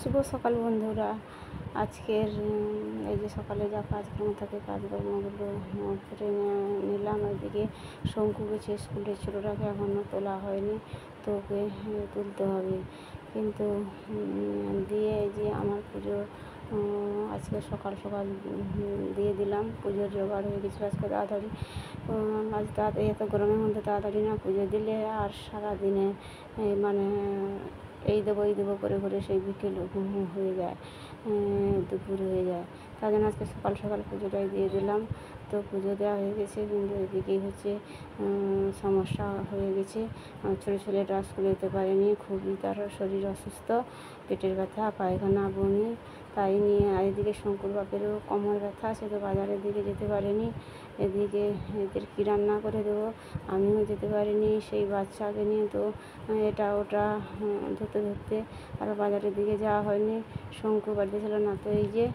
শুভ সকাল বন্ধুরা। আজকের এই যে সকালে যা কাজকর্ম থাকে কাজকর্মগুলো করে নিলাম। ওইদিকে শঙ্কু গেছে স্কুলে, ছোটোটাকে এখনও তোলা হয়নি, তো ওকে তুলতে হবে। কিন্তু দিয়ে এই যে আমার পুজো আজকে সকাল সকাল দিয়ে দিলাম। পুজোর জোগাড় হয়ে গেছিলো আজকে তাড়াতাড়ি। আজ তাড়াতাড়ি এত গরমের মধ্যে তাড়াতাড়ি না পুজো দিলে আর সারাদিনে মানে এই দেবো করে করে সেই বিকেল হয়ে যায়, দুপুর হয়ে যায়। তার জন্য আজকে সকাল সকাল পুজোটাই দিয়ে দিলাম। তো পুজো দেওয়া হয়ে গেছে, কিন্তু এদিকেই হচ্ছে সমস্যা হয়ে গেছে। ছোটো ছেলেটা স্কুলে যেতে পারেনি, খুবই তার শরীর অসুস্থ, পেটের ব্যথা, পায়খানা, বমি, তাই নিয়ে। আর এদিকে শঙ্কুর বাপেরও কোমর ব্যথা, সে তো বাজারের দিকে যেতে পারেনি। এদিকে এদের কী রান্না করে দেবো, আমিও যেতে পারিনি সেই বাচ্চাকে নিয়ে। তো এটা ওটা ধরতে আর বাজারের দিকে যাওয়া হয়নি। শঙ্কু বাড়িতে ছিল না। তো এই যে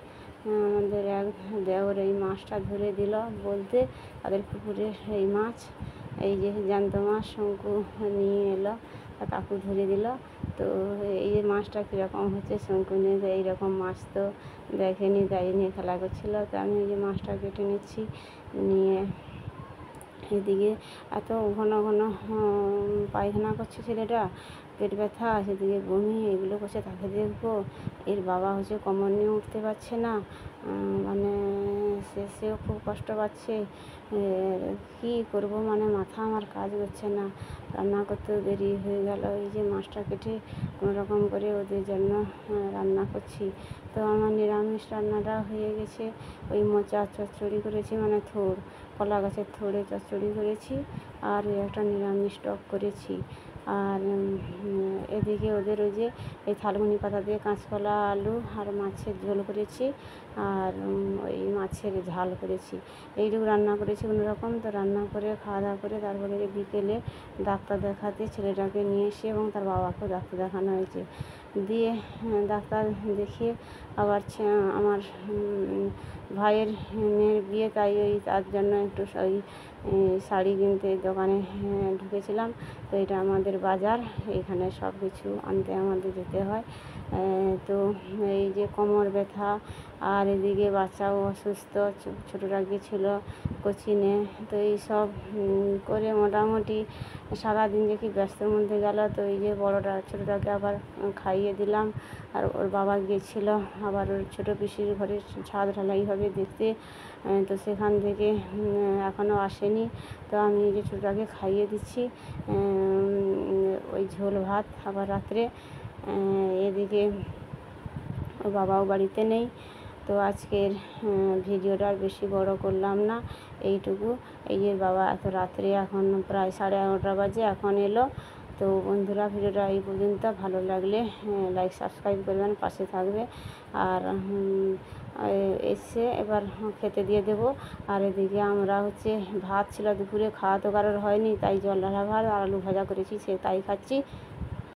আমাদের এক দেওর এই মাছটা ধরে দিল, বলতে তাদের পুকুরে এই মাছ, এই যে জ্যান্ত মাছ শঙ্কু নিয়ে এলো, কাকু ধরে দিল। তো এই যে মাছটা কীরকম হচ্ছে, শঙ্কু নিয়ে এইরকম মাছ তো দেখেনি, তাই নিয়ে খেলা করছিল। তো আমি এই যে মাছটা কেটে নিচ্ছি, নিয়ে এদিকে এত ঘন ঘন পায়খানা করছে ছেলেটা, পেট ব্যথা, সেদিকে বমি, এগুলো করছে। তাকে দেখবো, এর বাবা হচ্ছে কোমর নিয়ে উঠতে পারছে না, মানে সেও খুব কষ্ট পাচ্ছে। কী করবো, মানে মাথা আমার কাজ করছে না। রান্না করতেও দেরি হয়ে গেল। এই যে মাছটা কেটে কোনো রকম করে ওদের জন্য রান্না করছি। তো আমার নিরামিষ রান্নাটা হয়ে গেছে। ওই মোচা চচ্চড়ি করেছি, মানে থোড়, কলা গাছের থোড়ে চচ্চড়ি করেছি, আর একটা নিরামিষ টক করেছি। আর এদিকে ওদের ওই যে এই থালকুনি পাতা দিয়ে কাঁচকলা, আলু আর মাছের ঝোল করেছি, আর ওই মাছের ঝাল করেছি। এইটুকু রান্না করেছি কোনো রকম। তো রান্না করে খাওয়া দাওয়া করে তারপরে বিকেলে ডাক্তার দেখাতে ছেলেটাকে নিয়ে এসে, এবং তার বাবাকেও ডাক্তার দেখানো হয়েছে। দিয়ে ডাক্তার দেখিয়ে আবার আমার ভাইয়ের মেয়ের বিয়ে, তাই ওই তার জন্য একটু ওই শাড়ি কিনতে দোকানে ঢুকেছিলাম। তো এটা আমাদের বাজার, এখানে সব কিছু আনতে আমাদের যেতে হয়। তো এই যে কোমর ব্যথা, আর এদিকে বাচ্চাও অসুস্থ, ছোটোটা গিয়েছিল কোচিনে। তো এই সব করে মোটামুটি সারাদিন যে কি ব্যস্তের মধ্যে গেল। তো এই যে ছোটোটাকে আবার খাইয়ে দিলাম, আর ওর বাবা গিয়েছিল আবার ওর ছোটো পিসির ঘরে ছাদ ঢালাই হবে দেখতে। তো সেখান থেকে এখনও আসেনি। তো আমি এই যে ছোটোটাকে খাইয়ে দিচ্ছি ওই ঝোল ভাত আবার রাত্রে। এদিকে ওর বাবাও বাড়িতে নেই। তো আজকের ভিডিওটা আর বেশি বড় করলাম না, এইটুকু। এই যে বাবা এত রাত্রে, এখন প্রায় 11:30 বাজে, এখন এলো। তো বন্ধুরা, ভিডিওটা এই পর্যন্ত। ভালো লাগলে লাইক সাবস্ক্রাইব করবেন, পাশে থাকবে। আর এসে এবার খেতে দিয়ে দেবো। আর এদিকে আমরা হচ্ছে ভাত ছিল দুপুরে, খাওয়া তো কারোর হয়নি, তাই জল ঢালা ভাত আর আলু ভাজা করেছি, সে তাই খাচ্ছি।